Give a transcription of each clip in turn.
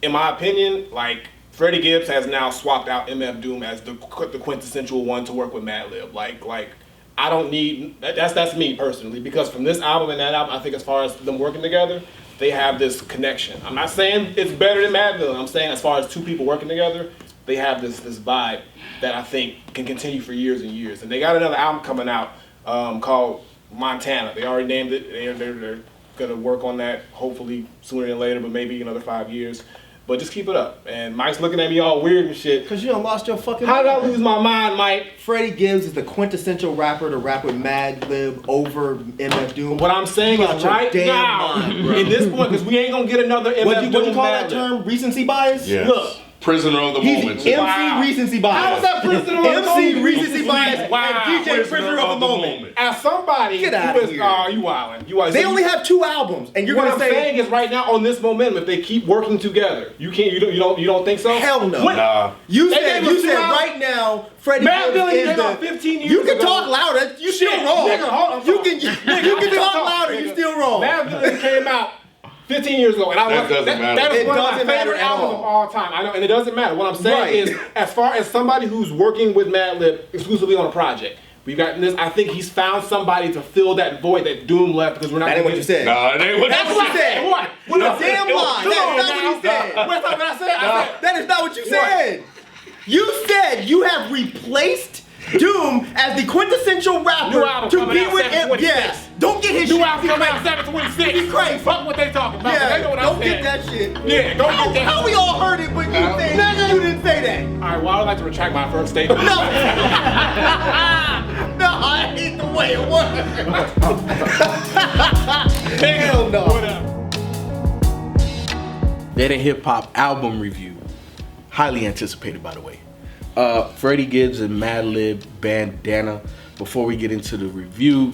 in my opinion, like Freddie Gibbs has now swapped out MF Doom as the quintessential one to work with Madlib. Like I don't need that's me personally, because from this album and that album, I think as far as them working together, they have this connection. I'm not saying it's better than Madlib. I'm saying as far as two people working together, they have this vibe that I think can continue for years and years. And they got another album coming out called Montana. They already named it. They're gonna work on that hopefully sooner than later, but maybe another 5 years. But just keep it up. And Mike's looking at me all weird and shit. Cause you done lost your fucking mind. How did I lose my mind, Mike? Freddie Gibbs is the quintessential rapper to rap with Madlib over MF Doom. What I'm saying is right now, in this point, because we ain't gonna get another MF Doom. What you call that term? Recency bias? Yes. Look. Prisoner of the moment. MC recency bias. How is that prisoner of the moment? MC recency bias. Wow. And DJ prisoner of the moment. As somebody get out of here. Oh, you wildin'. They only have 2 albums, and you're what gonna I'm say saying is right now on this momentum, if they keep working together, you don't think so? Hell no. Nah. You said right now, Freddie Gibbs is the 15 years You can ago. talk louder. You still wrong. Nigga, hold on. You can talk louder. You still wrong. Mad Villain came out 15 years ago, and I that doesn't matter. That is one of my doesn't matter favorite at albums all. of all time. I know, and it doesn't matter. What I'm saying is, as far as somebody who's working with Madlib exclusively on a project, we've got this. I think he's found somebody to fill that void that Doom left, because we're not. That ain't what you said. Nah, that ain't what That's what you said. What? A damn lie. That's not what you said. What's up? What I said? That is not what you said. You said you have replaced Doom as the quintessential rapper to be with him. Yes. Don't get his New shit. album coming out 7/26. You crazy. Fuck what they talking about. Yeah, They know what don't I'm get saying. that shit. Yeah, don't get that. How we all heard it, but you said you didn't say that. All right, well, I would like to retract my first statement. No. No, I hate the way it works. Hell no. Whatever. Dead and Hip Hop album review. Highly anticipated, by the way. Freddie Gibbs and Madlib, Bandana. Before we get into the review,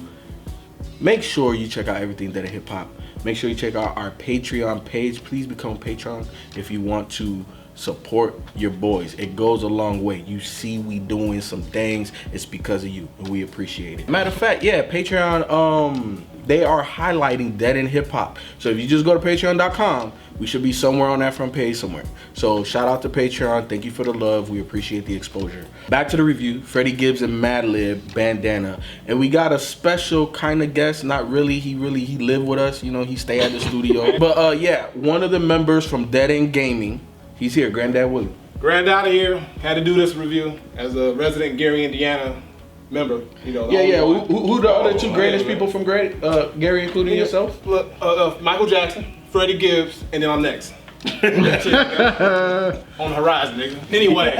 make sure you check out everything Dead and Hip Hop. Make sure you check out our Patreon page. Please become a patron if you want to support your boys. It goes a long way. You see we doing some things, it's because of you, and we appreciate it. Matter of fact, yeah, Patreon, they are highlighting Dead and Hip Hop. So if you just go to patreon.com, we should be somewhere on that front page somewhere. So shout out to Patreon. Thank you for the love. We appreciate the exposure. Back to the review. Freddie Gibbs and Madlib, Bandana. And we got a special kind of guest. Not really. He lived with us. You know, he stayed at the studio. But yeah, one of the members from Dead End Gaming. He's here, Granddad Willie. Granddad here. Had to do this review as a resident Gary, Indiana member. You know. Yeah. Who the other two greatest people from Gary, including yourself? Look, Michael Jackson, Freddie Gibbs, and then I'm next. That's it, on the horizon, nigga. Anyway.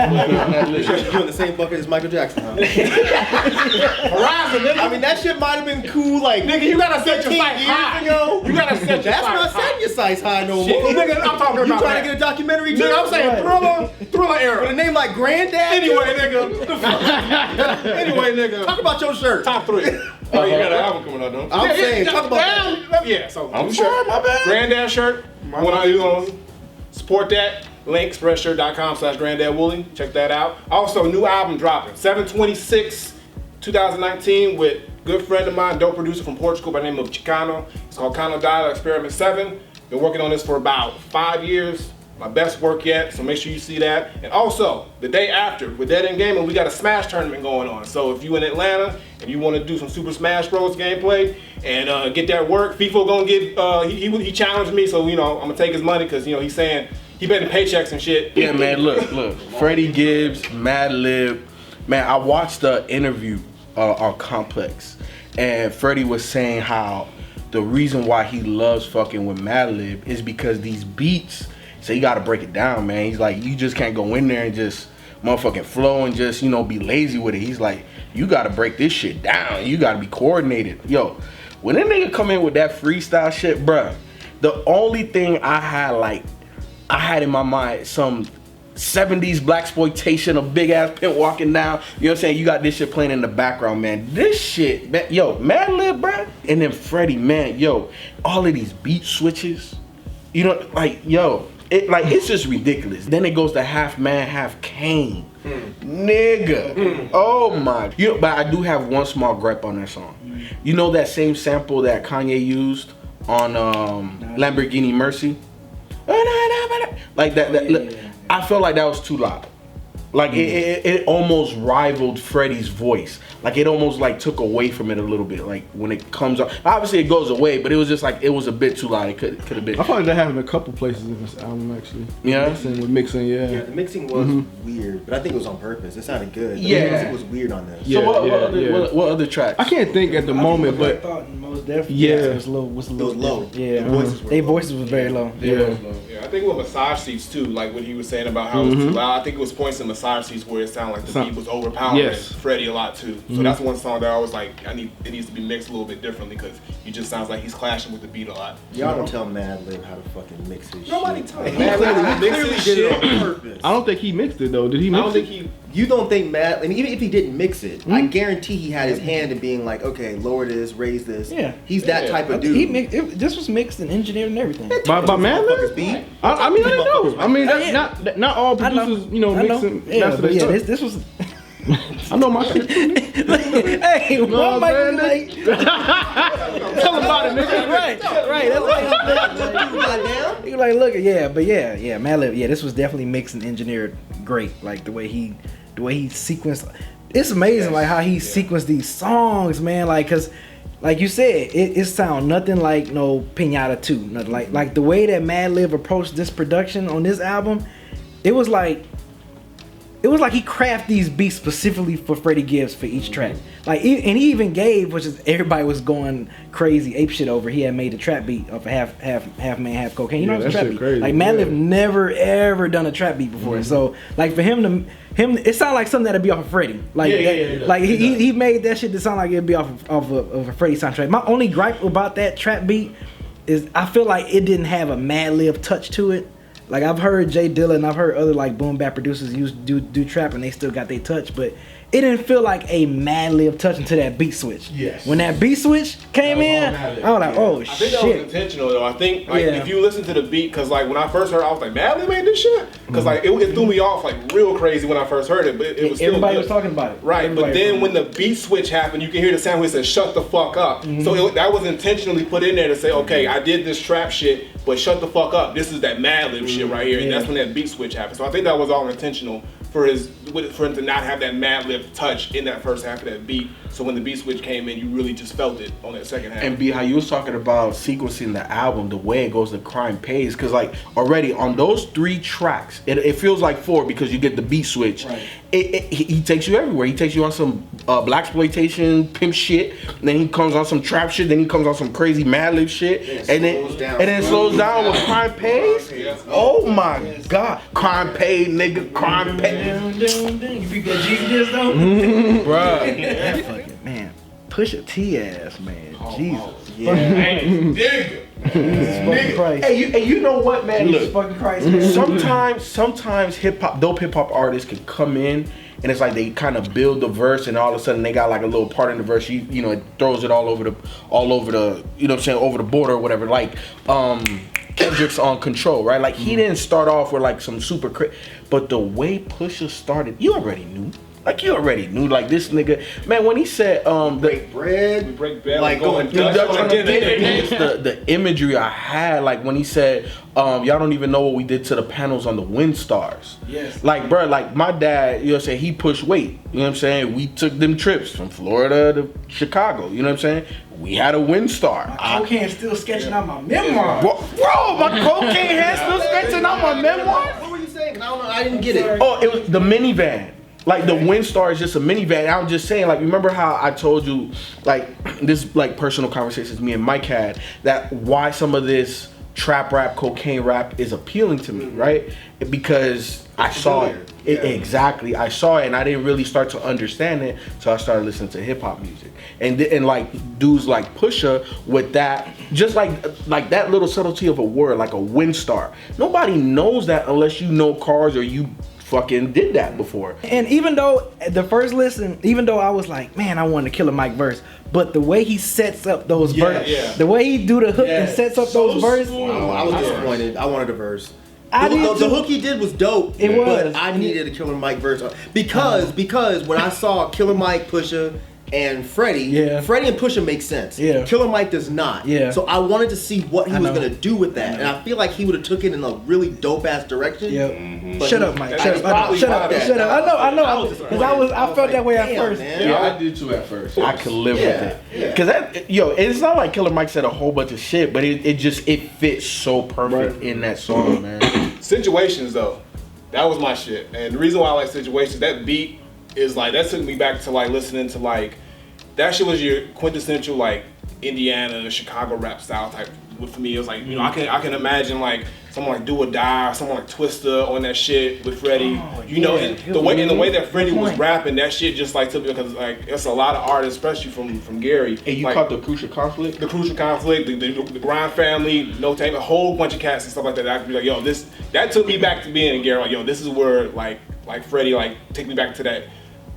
You in the same bucket as Michael Jackson, huh? Horizon, nigga. I mean, that shit might have been cool, like, nigga, you gotta set your sights years high. ago. You gotta set your That's sights not high. setting your sights high no more. Shit, nigga, I'm talking about You trying that. to get a documentary too? Nigga, I'm saying thriller era. With a name like Granddad? Anyway, nigga. Anyway, nigga. Talk about your shirt. Top 3. Oh, you got an album coming out, don't you? I'm saying, talk about that. Yeah, so I'm sorry, my bad. Granddad shirt. When I support that, link spreadshirt.com/granddadwooly. Check that out. Also, new album dropping 7/26/2019 with good friend of mine, dope producer from Portugal by the name of Chicano. It's called Cano Dial Experiment 7. Been working on this for about 5 years. My best work yet, so make sure you see that. And also, the day after, with Dead End Gaming, we got a Smash tournament going on. So if you in Atlanta and you want to do some Super Smash Bros. Gameplay and get that work, Feefo gonna get, he challenged me, so you know, I'm gonna take his money, because you know, he's saying he betting paychecks and shit. Yeah, man, look. Freddie Gibbs, Madlib. Man, I watched the interview on Complex, and Freddie was saying how the reason why he loves fucking with Madlib is because these beats, so you gotta break it down, man. He's like, you just can't go in there and just motherfucking flow and just, you know, be lazy with it. He's like, you gotta break this shit down. You gotta be coordinated. Yo, when that nigga come in with that freestyle shit, bruh, the only thing I had in my mind some 70s blaxploitation, a big ass pimp walking down. You know what I'm saying? You got this shit playing in the background, man. This shit, man, yo, Madlib, bruh. And then Freddie, man, yo, all of these beat switches, you know, like, yo, it's just ridiculous. Then it goes to half man, half Kane. Nigga. Oh my. You know, but I do have one small gripe on that song. You know that same sample that Kanye used on Lamborghini Mercy? Like that. I felt like that was too loud. Like it almost rivaled Freddie's voice. Like it almost like took away from it a little bit. Like when it comes up, obviously it goes away, but it was just like it was a bit too loud. It could have been. I felt like that happened a couple places in this album actually. Yeah, mixing. Yeah, the mixing was weird, but I think it was on purpose. It sounded good. The music was weird on this. So what other tracks? I can't think at the moment, but most definitely. Yeah. It was a little low. Yeah, Their voices was very low. Yeah, I think with massage seats too, like what he was saying about how it was too loud. I think it was points in massage seats where it sounded like the beat was overpowering Freddie a lot too. So that's one song that I was like, it needs to be mixed a little bit differently because he just sounds like he's clashing with the beat a lot. Y'all don't tell Madlib how to fucking mix his Nobody shit. told him. He clearly did it on purpose. I don't think he mixed it though. Did he mix it? You don't think and even if he didn't mix it, I guarantee he had his hand in being like, okay, lower this, raise this. Yeah. He's that type of dude. He mixed, this was mixed and engineered and everything. By Madlib? Beat. I mean, I know. I mean, that's not all producers, mixing. Yeah, but yeah, this was. I know my shit. Hey, one mic was like. Tell him about it, nigga. Right. That's you like, look, Madlib, this was definitely mixed and engineered great. Like the way he sequenced. It's amazing, like how he sequenced these songs, man. Like, cause, like you said, it sound nothing like no Pinata 2. Nothing like the way that Madlib approached this production on this album. It was like he crafted these beats specifically for Freddie Gibbs for each track. Like, and he even gave, which is everybody was going crazy ape shit over. He had made a trap beat of half man, half cocaine. You know what's a trap beat? Crazy. Like Madlib never ever done a trap beat before. So like for him, it sounded like something that'd be off of Freddie. Like he made that shit to sound like it'd be off of a Freddie soundtrack. My only gripe about that trap beat is I feel like it didn't have a Madlib touch to it. Like I've heard Jay Dilla and I've heard other like boom bap producers do trap and they still got their touch, but it didn't feel like a Madlib touch until that beat switch. Yes. When that beat switch came in, I was like, oh shit. I think that was intentional though. I think like if you listen to the beat, cause like when I first heard it, I was like, Madlib made this shit? Cause like it threw me off like real crazy when I first heard it, but it was still everybody good. was talking about it. Right, everybody but then when the beat switch happened, you can hear the sound where it says shut the fuck up. So that was intentionally put in there to say, okay, I did this trap shit, but shut the fuck up. This is that Madlib shit right here, and that's when that beat switch happened. So I think that was all intentional for him to not have that Madlib touch in that first half of that beat. So when the beat switch came in, you really just felt it on that second half. And B, how you was talking about sequencing the album, the way it goes, the crime pays, because like already on those 3 tracks, it feels like 4 because you get the beat switch. Right. He takes you everywhere. He takes you on some blaxploitation pimp shit, and then he comes on some trap shit, then he comes on some crazy Madlib shit, and then slows down with crime pays. Oh my God, crime paid, nigga, crime paid. You peep that G this though? Bruh. That fucking man. Pusha T ass, man. Jesus. Yeah. Fucking Christ. Hey, you know what, man? Jesus Look, fucking Christ, man. sometimes dope hip hop artists can come in and it's like they kind of build the verse and all of a sudden they got like a little part in the verse. You know, it throws it all over the you know what I'm saying, over the border or whatever. Like Kendrick's on Control, right? Like he didn't start off with like some super but the way Pusha started, you already knew. Like you already knew, like this nigga, man. When he said, break bread, we break bread, like going Dutch on the imagery I had, like when he said, y'all don't even know what we did to the panels on the Windstars. Yes. Like, bro, like my dad, you know what I'm saying, he pushed weight. You know what I'm saying? We took them trips from Florida to Chicago. You know what I'm saying? We had a Windstar. My cocaine still sketching out my memoir. Bro, my cocaine hand still sketching out my memoir? What were you saying? I don't know. I didn't get it. Oh, it was the minivan. Like the Windstar is just a minivan. I'm just saying, like, remember how I told you, like, this like personal conversations me and Myke had, that why some of this trap rap, cocaine rap is appealing to me, right? Because I saw it. Exactly. I saw it and I didn't really start to understand it, so I started listening to hip hop music. And like dudes like Pusha with that, just like that little subtlety of a word, like a Windstar. Nobody knows that unless you know cars or you fucking did that before. And even though the first listen, even though I was like, man, I wanted to kill a Myke verse, but the way he sets up those verses, the way he do the hook and sets up those verses, I was disappointed. I wanted a verse. The hook he did was dope. It was. But I needed a Killer Mike verse because when I saw Killer Mike, Pusha, and Freddie. Yeah. Freddie and Pusha make sense. Yeah. Killer Myke does not. Yeah. So I wanted to see what he was know. gonna do with that, and I feel like he would have took it in a really dope ass direction. Yep. But Shut he- up, Mike. I Shut just up. probably Shut up. thought Shut that. up. I know. was Because I felt that way at Damn, first. man. Yeah, I did too at first. I could live Yeah, with yeah. it. Cause that, it's not like Killer Mike said a whole bunch of shit, but it fits so perfect in that song, man. Situations though, that was my shit. And the reason why I like Situations, that beat is like, that took me back to like listening to like, that shit was your quintessential like Indiana, Chicago rap style type. For me, it was like, you know, I can imagine like someone like Do or Die, or someone like Twista on that shit with Freddie. You know, and the way that Freddie was rapping, that shit just like took me, because like it's a lot of artists, especially from Gary. And you like, caught the Crucial Conflict? The Crucial Conflict, the Grind Family, No Tape, a whole bunch of cats and stuff like that. I could be like, yo, that took me back to being in Gary. Like, yo, this is where like Freddie like take me back to that.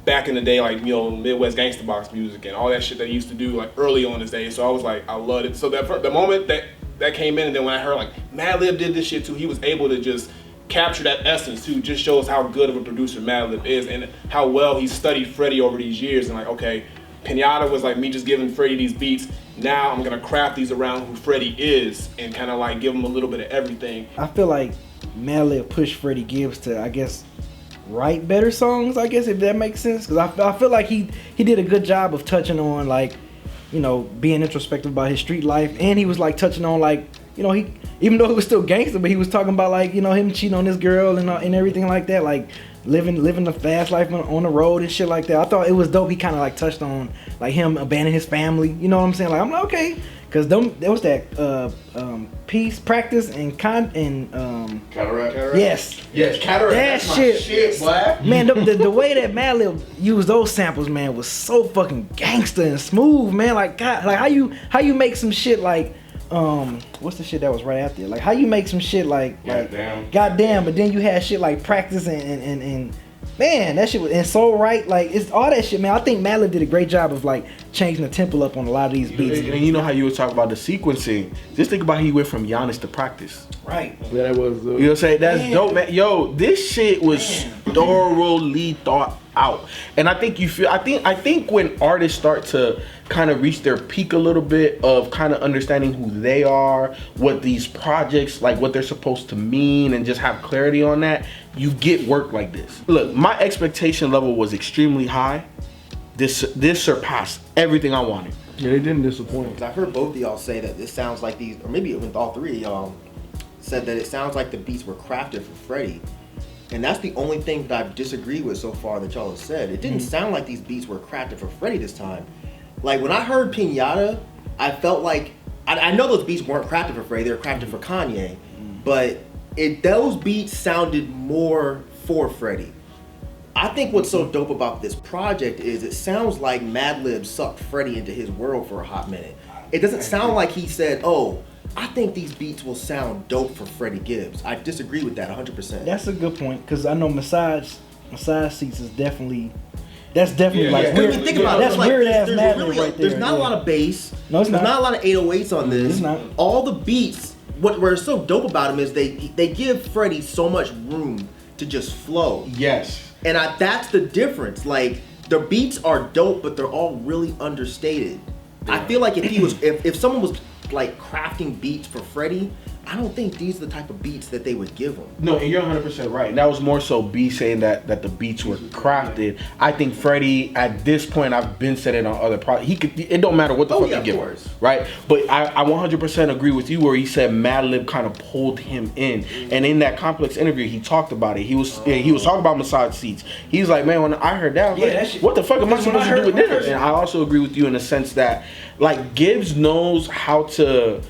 Back in the day, like, you know, Midwest gangsta box music and all that shit they used to do like early on this day. So I was like, I loved it. So the moment that came in, and then when I heard like Madlib did this shit too, he was able to just capture that essence too. Just shows how good of a producer Madlib is and how well he studied Freddie over these years. And like, okay, Pinata was like me just giving Freddie these beats. Now I'm gonna craft these around who Freddie is and kind of like give him a little bit of everything. I feel like Madlib pushed Freddie Gibbs to, I guess, write better songs, I guess, if that makes sense. Because I feel like he did a good job of touching on, like, you know, being introspective about his street life. And he was, like, touching on, like, you know, he, even though he was still gangster, but he was talking about, like, you know, him cheating on this girl and everything like that. Like, living the fast life on the road and shit like that. I thought it was dope. He kind of, like, touched on, like, him abandoning his family. You know what I'm saying? Like, I'm like, okay. Because there was that peace, practice, and Cataract. yes. Yes, Cataract. That that's my shit, boy. man, the way that Madlib used those samples, man, was so fucking gangster and smooth, man. Like, God, like how you make some shit like, what's the shit that was right after? Like, how you make some shit like goddamn, but then you had shit like practice and man, that shit was, and so right, like, it's all that shit, man. I think Madlib did a great job of like changing the tempo up on a lot of these beats. And you know how you were talking about the sequencing. Just think about how he went from Giannis to Practice. Right. Yeah, that was. You know what I'm saying? That's dope, man. Yo, this shit was thoroughly thought out. And I think I think when artists start to kind of reach their peak a little bit of kind of understanding who they are, what these projects, like what they're supposed to mean, and just have clarity on that, you get work like this. Look, my expectation level was extremely high. This surpassed everything I wanted. Yeah, they didn't disappoint. 'Cause I've heard both of y'all say that this sounds like these, or maybe even all three of y'all said that it sounds like the beats were crafted for Freddie. And that's the only thing that I've disagreed with so far that y'all have said. It didn't sound like these beats were crafted for Freddie this time. Like, when I heard Pinata, I felt like, I know those beats weren't crafted for Freddie, they were crafted for Kanye. But those beats sounded more for Freddie. I think what's so dope about this project is it sounds like Madlib sucked Freddie into his world for a hot minute. It doesn't sound like he said, oh, I think these beats will sound dope for Freddie Gibbs. I disagree with that 100%. That's a good point, because I know Massage Seats is definitely, that's definitely like When weird. you think about it, That's it's like weird ass there's Madlib really, right there. there's not a lot of bass. No, it's there's not. not a lot of 808s on this. It's not. All the beats, what's so dope about them is they give Freddie so much room to just flow. Yes. And that's the difference. Like, the beats are dope, but they're all really understated. I feel like if someone was like crafting beats for Freddie, I don't think these are the type of beats that they would give him. No, and you're 100% right. And that was more so B saying that the beats were crafted. I think Freddie, at this point, I've been said it on other projects. It don't matter what the fuck you give him, right? But I 100% agree with you where he said Madlib kind of pulled him in, and in that Complex interview, he talked about it. He was talking about Massage Seats. He's like, man, when I heard that, I was like, what the fuck am I supposed to do with this? And I also agree with you in the sense that, like, Gibbs knows how to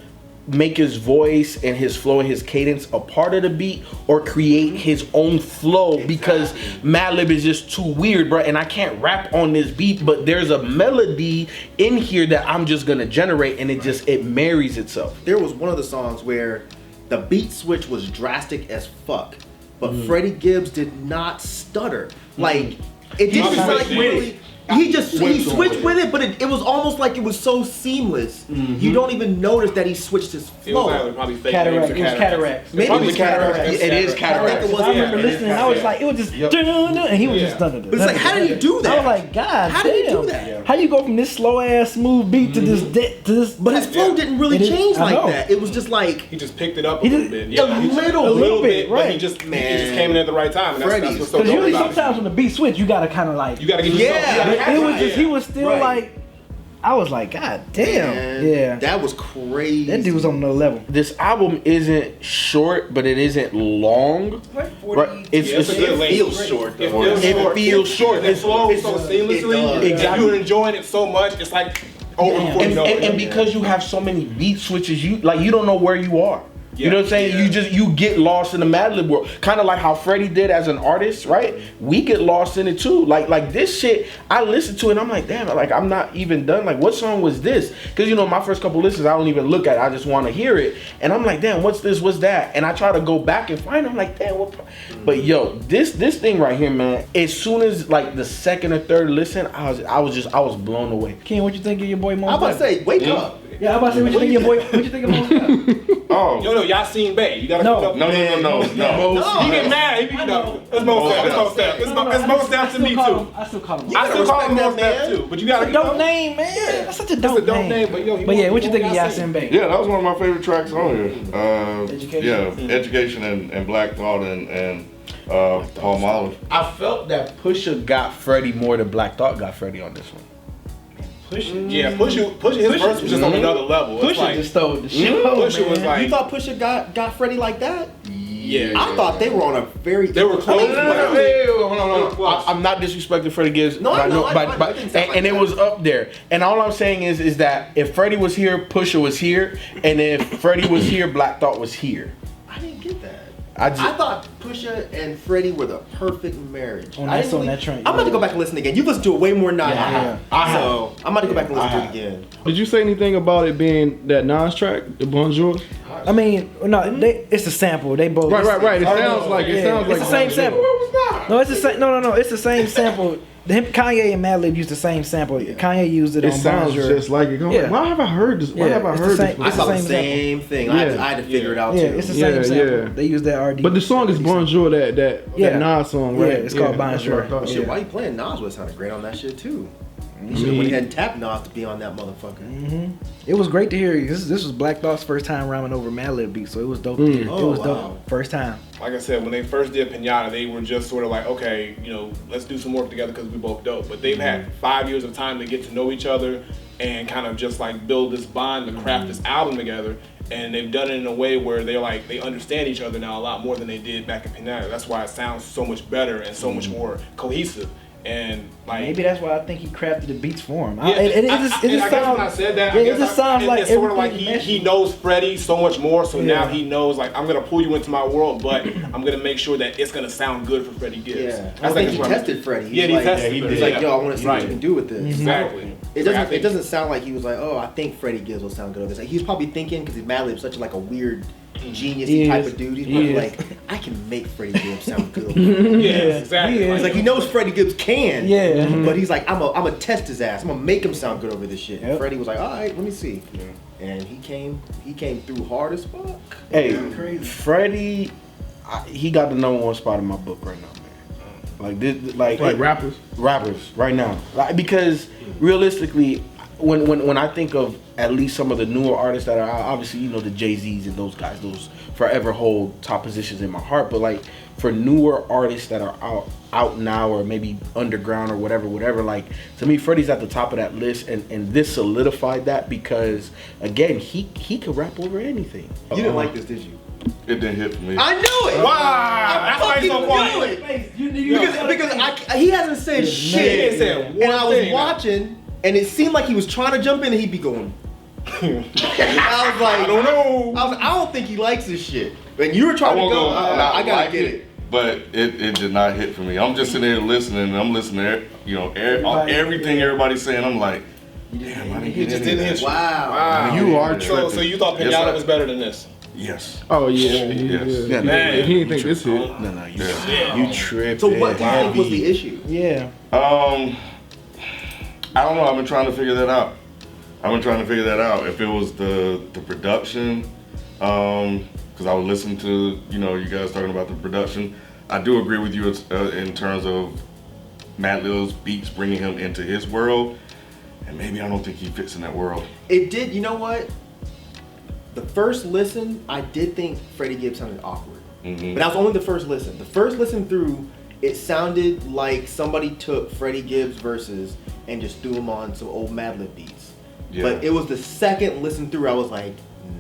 make his voice and his flow and his cadence a part of the beat or create his own flow, because Madlib is just too weird, bro, and I can't rap on this beat, but there's a melody in here that I'm just gonna generate, and it marries itself. There was one of the songs where the beat switch was drastic as fuck, but Freddie Gibbs did not stutter. Like, it didn't sound like really. he Switched switched with it, but it was almost like it was so seamless. You don't even notice that he switched his It was flow. probably fake Cataract. names It or was cataracts. Maybe Probably it was cataracts. It is cataracts. I I remember listening, and I was like, it was just, and he was just done it. But it's like, how did he do that? I was like, God, How damn. did he do that? How you go from this slow ass smooth beat to this to this? But his flow didn't really It is- change I like know. that. It was just like He just picked it up a He little did- bit. a Yeah, he just- little bit, but he right. just came in at the right time. And that's what's so Because dope usually about it. sometimes when the beat switch, you gotta kind of like. You gotta get Yeah. It was just he was still Right. like. I was like, God damn, man, yeah. that was crazy. That dude was on another level. This album isn't short, but it isn't long. Right? It's Yeah, it's a good It length. feels short. It though. feels It short. feels short. It flows so It does. seamlessly. Exactly. And you're enjoying it so much. It's like over before you know it. And because you have so many beat switches, you don't know where you are. You know what I'm saying? Yeah. You get lost in the Madlib world, kind of like how Freddie did as an artist, right? We get lost in it too. Like this shit, I listen to it, and I'm like, damn, like I'm not even done. Like, what song was this? Because my first couple listens, I don't even look at it. I just want to hear it, and I'm like, damn, what's this? What's that? And I try to go back and find. I'm like, damn, what? But yo, this thing right here, man. As soon as like the second or third listen, I was blown away. Ken, what you think of your boy Mos? I'm about to say, wake up. Yeah, I'm about to say, what you think of your boy? What you think of Mos? Oh. Yo, Yasin Bey. You gotta No. keep up. No. He get mad. He be it's Mos Def. It's Mos Def to me too. I still call him. I still call him respect Mos that, Def man. too. But you gotta Dope name, man. That's such a dope, It's a dope name, but yo, yeah, what you think of Yasin Bey? Yeah, that was one of my favorite tracks on here. Education? Education and Black Thought and Paul Mahler. I felt that Pusha got Freddie more than Black Thought got Freddie on this one. Yeah, Pusha his verse was just on another level. It's Pusha like, just stole the show, Pusha man. was like, You thought Pusha got Freddie like that? yeah. I thought they were on a very. They were close. Hold on. I'm not disrespecting Freddie Gibbs. No, I know, I know, but it didn't sound like and it that. was up there. And all I'm saying is that if Freddie was here, Pusha was here, and if Freddie was here, Black Thought was here. I didn't get that. I I thought Pusha and Freddie were the perfect marriage. On I that- didn't on really- that train, I'm about to go back and listen again. You listened to it way more than I have. I have. So I'm about to go back and listen to I it again. Did you say anything about it being that Nas track, the Bonjour? I mean, no, it's a sample. They both. Right. It sounds like It's the same sample. No, it's the same. No. It's the same sample. Kanye and Madlib used the same sample. Kanye used it It on sounds Bonjour. just like it. Yeah. Why have I heard this? Why Yeah, have I it's the heard same- this? I it's saw the the same same thing. Yeah. I had to figure it out Yeah, too. it's the same sample. Yeah. They use that RD. But the song is Bonjour, that Yeah. Nas song, right? Yeah, it's called that's Bonjour. what I thought. Shit, Yeah. why you playing Nas would sounded great on that shit too. He should have went ahead and tapped Nas to be on that motherfucker. It was great to hear. This was Black Thought's first time rhyming over Madlib beat, so it was dope. To hear. It Oh, was wow. dope. First time. Like I said, when they first did Pinata, they were just sort of like, okay, let's do some work together because we both dope. But they've had 5 years of time to get to know each other and kind of just like build this bond to craft this album together. And they've done it in a way where they understand each other now a lot more than they did back in Pinata. That's why it sounds so much better and so much more cohesive. And like Maybe that's why I think he crafted the beats for him. Yeah, It I just guess sounds. when I said that, Yeah, I it guess just sounds like it's sort of like everything he knows Freddie so much more, so Yeah. now he knows like I'm gonna pull you into my world, but I'm gonna make sure that it's gonna sound good for Freddie Gibbs. Yeah, That's I think like he what- tested Freddie. Yeah, he tested He's Freddie, like, yeah. yo, I want to see what Right. you can do with this. Exactly. It doesn't sound like he was like, oh, I think Freddie Gibbs will sound good on this. Like, he's probably thinking because Madlib's such like a weird genius He type is. of dude. He's He probably is. like, I can make Freddie Gibbs sound good. Yeah, exactly. He is. It's like he knows Freddie Gibbs can. Yeah. But he's like, I'm gonna test his ass. I'm gonna make him sound good over this shit. And Yep. Freddie was like, all right, let me see. And he came through hard as fuck. Hey, Crazy. Freddie, he got the #1 spot in my book right now, man. Like this, Like rappers. rappers right now, like, because realistically, when I think of at least some of the newer artists that are out, obviously the Jay-Z's and those guys, those forever hold top positions in my heart. But like for newer artists that are out now or maybe underground or whatever, like to me, Freddie's at the top of that list, and this solidified that because again, he could rap over anything. You didn't like this, did you? It didn't hit for me. I knew it. Wow, that's why he's so fucking knew quiet. it. Because he hasn't said shit. He said one and I was thing. watching, and it seemed like he was trying to jump in, and he'd be going. I was like, I don't know. I don't think he likes this shit. And you were trying to won't go. not I gotta like get it. But it did not hit for me. I'm just sitting there listening, and I'm listening to on everything everybody's saying. I'm like, damn, I didn't He get just any didn't of hit that you. Wow. You are So you thought Yes, Pinata I- was better than this? Yes. Oh yeah. Yes. Yeah, Man. He didn't think this hit. No, Yeah. you tripping. So what do you think was the issue? Yeah. I don't know. I've been trying to figure that out. If it was the production, because I was listening to you guys talking about the production. I do agree with you in terms of Madlib's beats bringing him into his world, and maybe I don't think he fits in that world. It did. You know what? The first listen, I did think Freddie Gibbs sounded awkward, but that was only the first listen. The first listen through, it sounded like somebody took Freddie Gibbs verses and just threw them on some old Madlib beats. Yeah. But it was the second listen through I was like,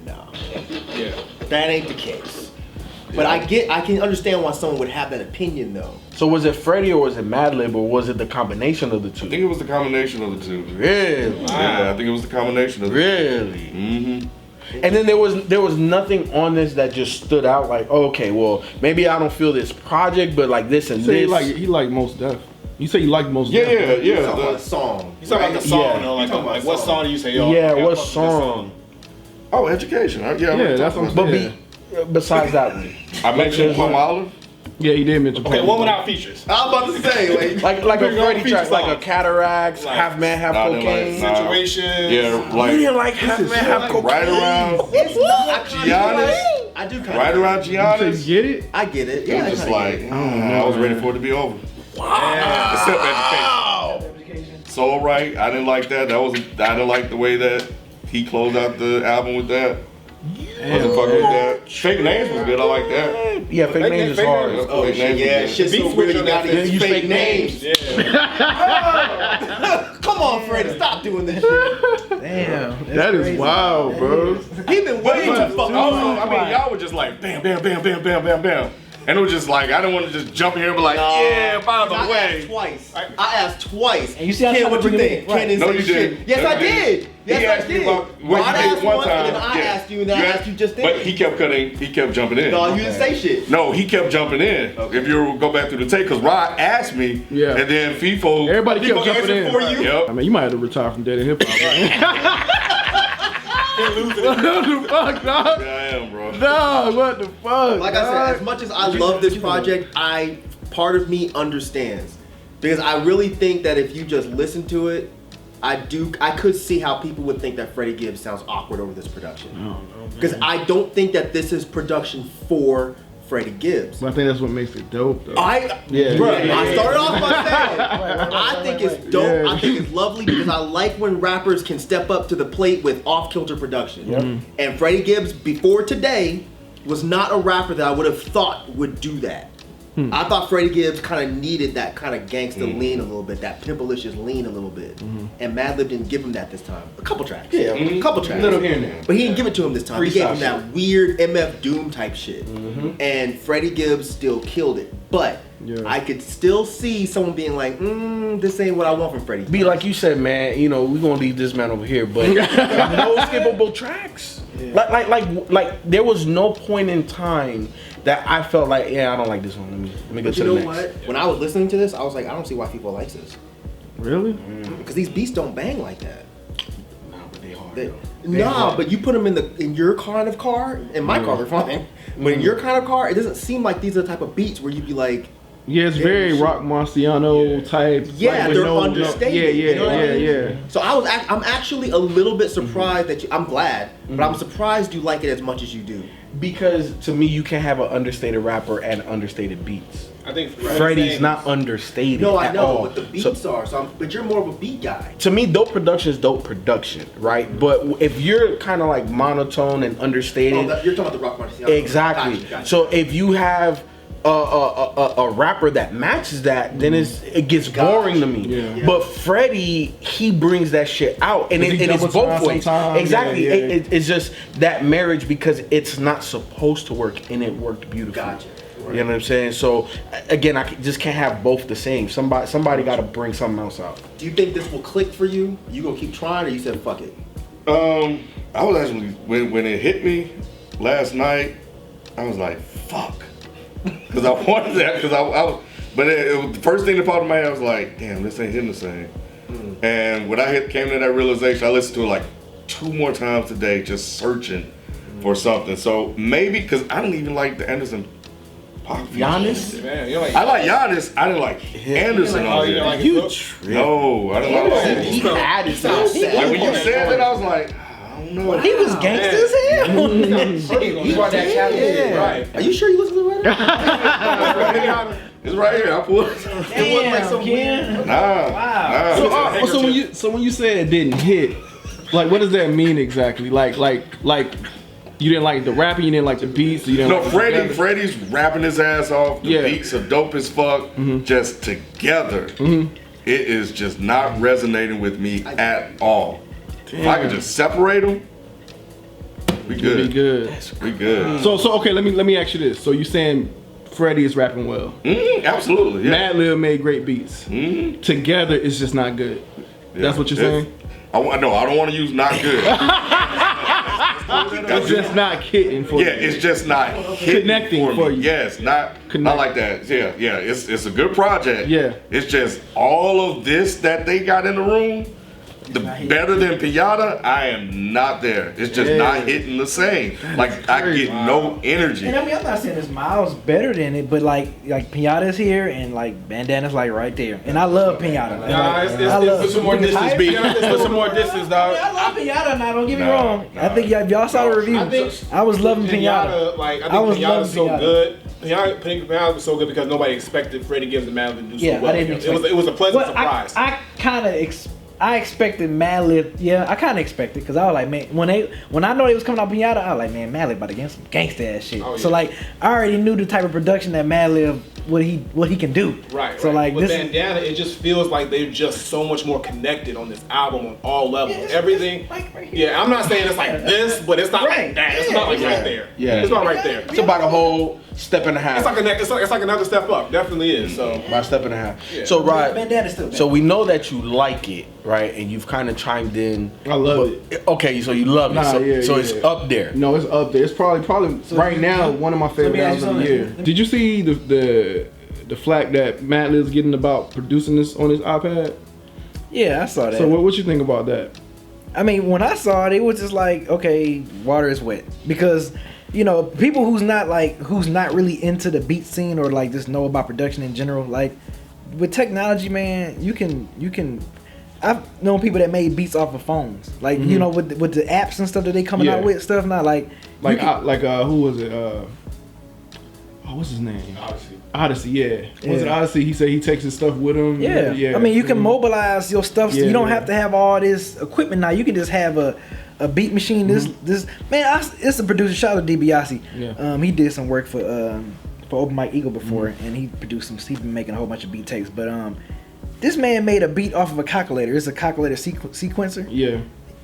no, that ain't the case. But I can understand why someone would have that opinion though. So was it Freddie or was it Madlib or was it the combination of the two? I think it was the combination of the two. Really? Yeah, I think it was the combination of the two. Really? Mm-hmm. And then there was nothing on this that just stood out like, oh, okay, well, maybe I don't feel this project, but like this and this. He like Most Def. You say you like Most Def. Yeah. Yeah. You talking about a song. You talking about the song, or like what song do you say? What song? Oh, Education. Yeah, that's what I'm saying. But besides that one, I mentioned Plum Olive. Yeah, he did mention. Okay, one without features. I was about to say like a Freddie track, like a Cataracts, Half Man, Half Cocaine. Situation. Yeah, like you didn't like Half Man, Half Cocaine. Right around Giannis. I do kind of right around Giannis. You get it? I get it. Yeah, I'm just like, I was ready for it to be over. Wow. Except Education. So right, I didn't like that. I didn't like the way that he closed out the album with that. Wasn't fucking with that. Fake Names was good. I like that. Yeah, Fake Names is hard. Oh shit, shit's so weird. You gotta use fake names. Come on, Freddie, stop doing this shit. Damn. That is wild, bro. He been way too fucking Also, I mean, y'all were just like bam, bam, bam, bam, bam, bam, bam. And it was just like, I didn't want to just jump in here and be like, by the way. I asked twice. And you see how Ken, what you think? Right. Ken didn't No, say you shit. didn't. Yes, No, I you didn't. did. Yes, I did. What Rod you did asked one once, time. and then I asked you, and then I asked you just then. But he kept cutting, he kept jumping in. No, you didn't say shit. No, he kept jumping in. Okay. If you go back through the tape, because Rod asked me, and then Feefo. Everybody kept jumping answered in. for you. Yep. I mean, you might have to retire from Dead and Hip Hop. What the fuck, dog? Yeah, I am, bro. No, what the fuck? Like I said, as much as I love this project, part of me understands. Because I really think that if you just listen to it, I could see how people would think that Freddie Gibbs sounds awkward over this production. Because I don't think that this is production for Freddie Gibbs. But I think that's what makes it dope, though. I started off by saying I think it's dope. Yeah. I think it's lovely because I like when rappers can step up to the plate with off-kilter production. And Freddie Gibbs, before today, was not a rapper that I would have thought would do that. I thought Freddie Gibbs kind of needed that kind of gangster lean a little bit, that pimpalicious lean a little bit. And Madlib didn't give him that this time. A couple tracks. A couple tracks. Little here and there. But he didn't give it to him this time. He gave him that weird MF Doom type shit. And Freddie Gibbs still killed it. But I could still see someone being like, this ain't what I want from Freddie. Be like you said, man, we're gonna leave this man over here, but no skippable tracks. Like there was no point in time that I felt like, I don't like this one. Let me go to the next. But you know what? When I was listening to this, I was like, I don't see why people likes this. Really? Because these beats don't bang like that. Nah, but they hard. But you put them in your kind of car. In my car, we're fine. But in your kind of car, it doesn't seem like these are the type of beats where you'd be like, yeah, it's very Rock Marciano type. Yeah, they're understated. Yeah, you know what I mean? yeah. So I'm actually a little bit surprised that I'm glad, but I'm surprised you like it as much as you do. Because to me, you can have an understated rapper and understated beats. I think Freddie's not understated. No, I at know all. what the beats are. But you're more of a beat guy. To me, dope production is dope production, right? But if you're kind of like monotone and understated, You're talking about the Rock Marciano. exactly. Gotcha. So if you have a rapper that matches that, then it gets boring to me. Yeah. But Freddie, he brings that shit out, and it's both ways. Exactly. It's just that marriage because it's not supposed to work, and it worked beautifully. Gotcha. You know what I'm saying? So again, I just can't have both the same. Somebody got to bring something else out. Do you think this will click for you? You gonna keep trying, or you said fuck it? I was actually when it hit me last night, I was like, fuck. Because I wanted that, because I was, but it was the first thing that popped in my head was like, damn, this ain't hitting the same. And when I came to that realization, I listened to it like 2 more times today, just searching for something. So maybe, because I don't even like the Anderson Giannis? Man, you're like, I like Giannis. I didn't like Anderson oh, on you there. like You it? tripped. No, I didn't like He that. had it. Sounds Like when you said that, I was like, I don't know. He was gangsta as hell. He brought that Yeah. right. Are you sure you listen to the right? It's right here. I pulled it. Damn, Ken. Nah. So when you say it didn't hit, like what does that mean exactly? Like you didn't like the rapping, you didn't like the beats, you didn't No, like Freddie's rapping his ass off. The Yeah. beats are dope as fuck. Just together, it is just not resonating with me at all. If I could just separate them, we Be good. good. We good. So okay, let me ask you this. So you saying Freddie is rapping well? Absolutely. Yeah. Madlib made great beats. Together, it's just not good. That's what you're saying? No, I don't want to use not good. It's just not hitting for Yeah, you. it's just not hitting Connecting for for me. you. Yes, not like that. Yeah. It's a good project. Yeah. It's just all of this that they got in the room. The better than Pinata, I am not there. It's just not hitting the same. Like I get no energy. And I mean, I'm not saying this Miles better than it, but like Pinata's here and like Bandana's like right there, and I love Pinata. And, Nah, like, it's I love- put some more you think it's distance, hype? B. Put some more distance, dog. I love Pinata now. Don't get me Nah, wrong. I think if y'all saw the review. I was loving Pinata. Like I I was think Pinata's loving so Pinata. good. Pinata was so good because nobody expected Freddie Gibbs and Madlib to do so Yeah, well. I didn't expect It was a pleasant Well, surprise. I kind of I expected Madlib. Yeah, I kind of expected because I was like, man, when I know they was coming out Pinata, I was like, man, Madlib about to get some gangsta ass shit. Oh, yeah. So like, I already knew the type of production that Madlib what he can do. Right. So like with this. Bandana, it just feels like they're just so much more connected on this album on all levels. Yeah, it's Everything. like right here. Yeah, I'm not saying it's like this, but it's not Right. like that. It's Yeah, not like yeah. right there. Yeah. It's not right there. It's about a whole step and a half. It's like another step up. Definitely is. So About a step and a half. Yeah. So Rod, Bandana's still so we know that you like it, right? And you've kind of chimed in. I love it. Okay, so you love it. Nah, So, yeah, so yeah. it's up there. No, it's up there. It's probably right now one of my favorite me ask albums you of the something. year. Did you see the flack that Madlib's getting about producing this on his iPad? Yeah, I saw that. So what you think about that? I mean, when I saw it, it was just like, okay, water is wet because you know people who's not really into the beat scene or like just know about production in general. Like with technology, man, you can. I've known people that made beats off of phones, like you know with the apps and stuff that they coming out Yeah. with stuff now. Like who was it? What's his name? Odyssey, yeah. Was it Odyssey? He said he takes his stuff with him. yeah. I mean, you can mobilize your stuff. So Yeah, you don't yeah. have to have all this equipment now. You can just have a beat machine. This man, it's a producer. Shout out to DiBiase. Yeah. He did some work for Open Mike Eagle before, and he produced some. He's been making a whole bunch of beat tapes, but this man made a beat off of a calculator. It's a calculator sequencer. Yeah.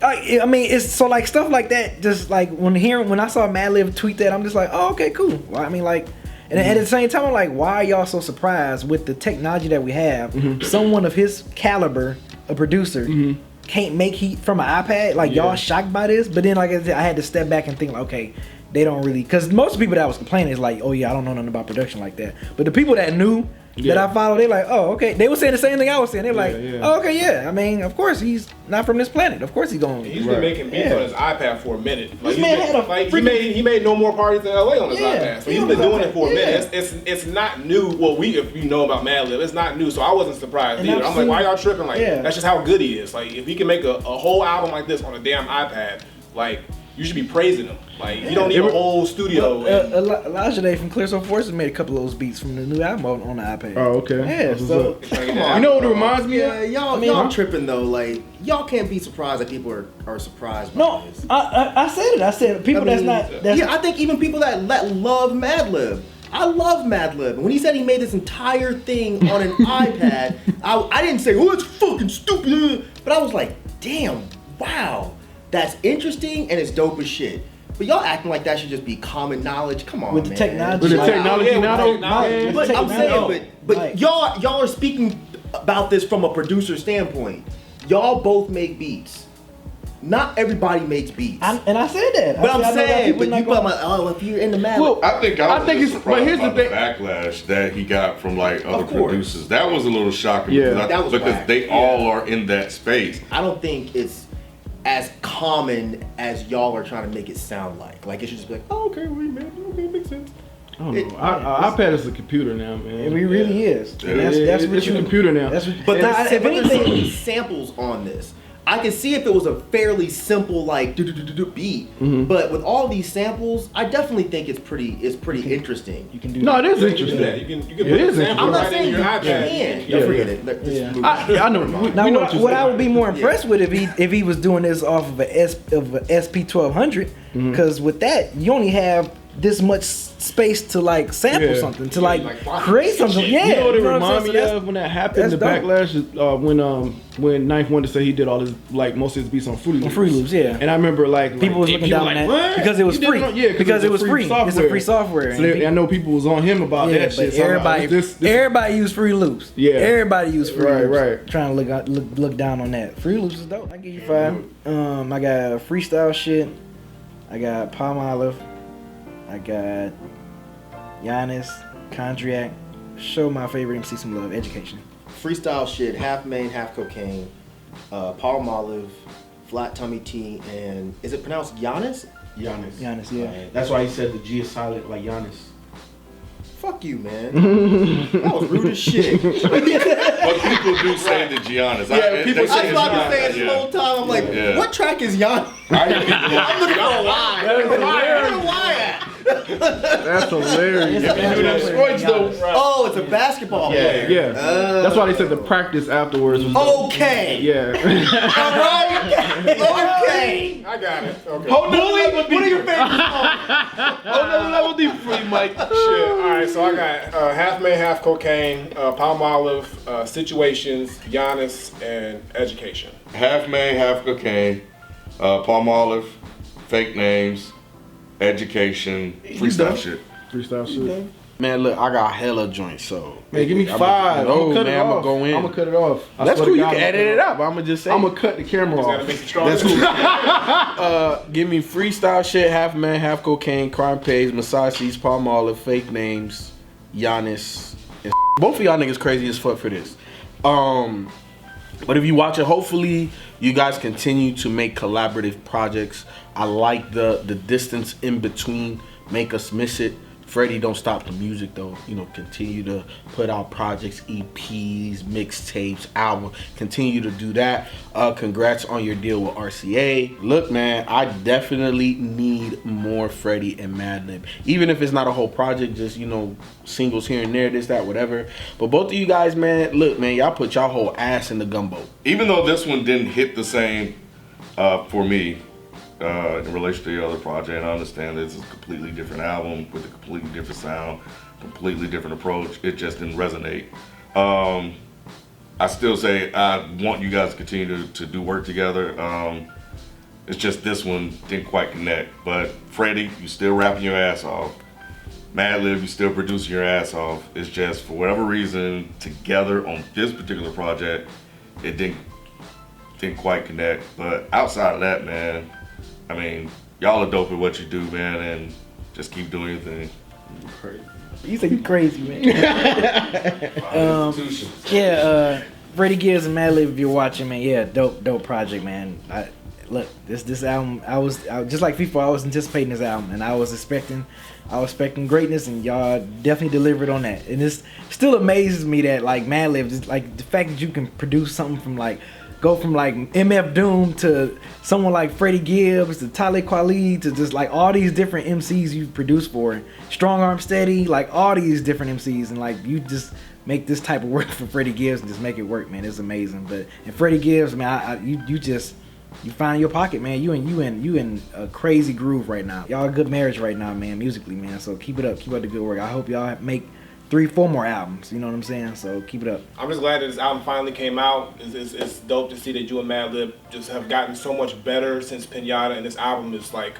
I mean, it's so like stuff like that. Just like when I saw Madlib tweet that, I'm just like, oh, okay, cool. Well, I mean, like, and at the same time, I'm like, why are y'all so surprised with the technology that we have? Someone of his caliber, a producer, can't make heat from an iPad. Like y'all shocked by this, but then like I said, I had to step back and think like, okay, they don't really, because most people that was complaining is like, oh yeah, I don't know nothing about production like that. But the people that knew. That I follow, they're like, oh, okay. They were saying the same thing I was saying. They're like, oh, okay, yeah. I mean, of course, he's not from this planet. Of course, he's going. he's been making beats on his iPad for a minute. Like, This man had a he made no more parties in LA on his iPad. So he's been doing it for a minute. Yeah. It's not new. Well, if you know about Madlib, it's not new. So I wasn't surprised And either. I've I'm like, seen- why y'all tripping? Like Yeah. that's just how good he is. Like if he can make a whole album like this on a damn iPad, like you should be praising him. Like you don't need a whole studio. Elijah Day from Clear Soul Forces made a couple of those beats from the new album on the iPad. Oh, okay. Yeah, That's what's so up. Come on. You know what it reminds me Yeah, of? y'all tripping though. Like y'all can't be surprised that people are surprised by no, this. I said it. I said people I mean, that's I think even people that love Madlib. I love Madlib. When he said he made this entire thing on an iPad, I didn't say, oh, it's fucking stupid. But I was like, damn, wow. That's interesting and it's dope as shit. But y'all acting like that should just be common knowledge. Come on, with the man. technology. With the Yeah, technology with now, the though, technology. man. But I'm saying, but Like- y'all are speaking about this from a producer standpoint. Y'all both make beats. Not everybody makes beats. And I said that. But I I'm said, I know that saying, people but not you gonna- put my if you're in the Madlib. Well, I think I think it's- but here's the about the thing. backlash that he got from like other Of course. producers. That was a little shocking Yeah. because, That was because whack. they all are in that space. I don't think it's as common as y'all are trying to make it sound like. Like it should just be like, oh, okay, well, man, okay, makes sense. I don't know. iPad is a computer now, man. It really is. And That's what it's a computer now. But if there's anything, samples on this. I can see if it was a fairly simple like beat, but with all these samples, I definitely think it's pretty interesting. you can do No, that. it is You interesting. can do that. You can It put is a sample I'm not right in saying your you iPad. can. Yeah. Forget it. Let's Yeah. move I know. Now, We know what I would be more impressed with if he was doing this off of a SP 1200, because with that you only have this much space to like sample Yeah. something, to Yeah, like like create something. Yeah, You know what it I'm reminds saying? me So of when that happened? The that's dope. backlash is when Ninth wanted to say he did all his like most of his beats on Fruity Loops. Fruity Loops, yeah. And I remember like People was looking down on that "What? because it was You did free. Yeah, because it was free. It's a free software. So I know people was on him about Yeah, that but shit. So I'm like, everybody, everybody use Fruity Loops. Yeah. everybody use Fruity Loops. Right. Trying to look down on that. Fruity Loops is dope. I give you 5. I got freestyle shit. I got Palm Olive. I got Giannis, Kondriak. Show my favorite MC some love. Education. freestyle shit, half main, half cocaine, palm olive, flat tummy tea, and is it pronounced Giannis? Giannis. Giannis, yeah. That's why he said the G is silent like Giannis. Fuck you, man. That was rude as shit. But people do say the Giannis. Yeah, people say That's what I've been saying Yeah. this whole time. I'm like, Yeah. what track is Giannis? I'm looking for a lie. Where the lie at? That's hilarious. Oh, it's a basketball player. Yeah. That's why they said the practice afterwards was dope. Okay. Yeah. All right. Okay. I got it. Okay. Hold on, level What are your favorite songs? Hold on, level deep for you, Mike. Shit. All right, so I got half main, half cocaine, palm olive, situations, Giannis, and education. Half main, half cocaine, palm olive, fake names, education, freestyle shit. Freestyle shit. Man, look, I got hella joints, so. Man, give me 5. No, I'm cut man, it I'ma off. go in. I'm gonna cut it off. I That's swear cool. to You God, can I'ma edit cut it out, but I'm gonna just say. I'm gonna cut the camera Just gotta off. make it stronger. That's cool. Give me freestyle shit, half man, half cocaine, crime pays, massage seats, palm olive, fake names, Giannis. And both of y'all niggas crazy as fuck for this. But if you watch it, hopefully you guys continue to make collaborative projects. I like the distance in between. Make us miss it. Freddie, don't stop the music though. You know, continue to put out projects, EPs, mixtapes, albums. Continue to do that. Congrats on your deal with RCA. Look, man, I definitely need more Freddie and Madlib. Even if it's not a whole project, just, you know, singles here and there, this, that, whatever. But both of you guys, man, look, man, y'all put y'all whole ass in the gumbo. Even though this one didn't hit the same for me in relation to the other project, and I understand this is a completely different album with a completely different sound, completely different approach. It just didn't resonate. I still say I want you guys to continue to do work together. It's just this one didn't quite connect. But Freddie, you still rapping your ass off. Madlib, you still producing your ass off. It's just for whatever reason, together on this particular project, it didn't quite connect. But outside of that, man, I mean, y'all are dope at what you do, man, and just keep doing your thing. You say you crazy, man. Freddie Gibbs and Madlib, if you're watching, man, yeah, dope project, man. Look, this album, I was just like Feefo, I was anticipating this album, and I was expecting greatness, and y'all definitely delivered on that. And it still amazes me that like Madlib, just like the fact that you can produce something from like, go from like MF Doom to someone like Freddie Gibbs to Talib Kweli to just like all these different MCs you produced for, Strong Arm Steady, like all these different MCs, and like you just make this type of work for Freddie Gibbs and just make it work, man. It's amazing. But and Freddie Gibbs, man, you find your pocket, man. You in a crazy groove right now. Y'all a good marriage right now, man, musically, man. So keep it up the good work. I hope y'all make 3-4 more albums, you know what I'm saying? So keep it up. I'm just glad that this album finally came out. It's dope to see that you and Madlib just have gotten so much better since Pinata, and this album is like,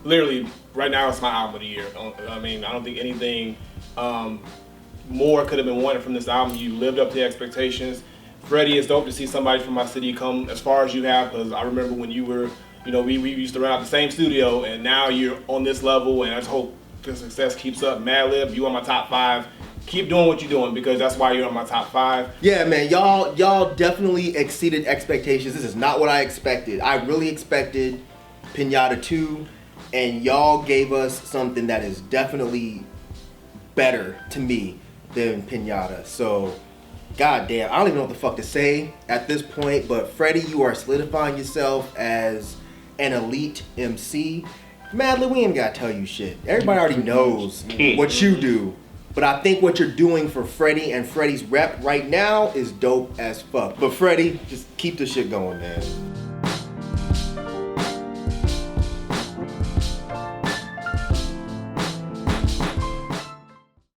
literally, right now it's my album of the year. I mean, I don't think anything more could have been wanted from this album. You lived up to the expectations. Freddie, it's dope to see somebody from my city come as far as you have, because I remember when you were, you know, we used to run out the same studio, and now you're on this level, and I just hope the success keeps up. Madlib, you on my top 5. Keep doing what you're doing, because that's why you're on my top 5. Yeah, man, y'all definitely exceeded expectations. This is not what I expected. I really expected Pinata 2, and y'all gave us something that is definitely better to me than Pinata. So, goddamn, I don't even know what the fuck to say at this point. But Freddie, you are solidifying yourself as an elite MC. Madlib, we ain't gotta tell you shit. Everybody already knows what you do. But I think what you're doing for Freddie and Freddie's rep right now is dope as fuck. But Freddie, just keep the shit going, man.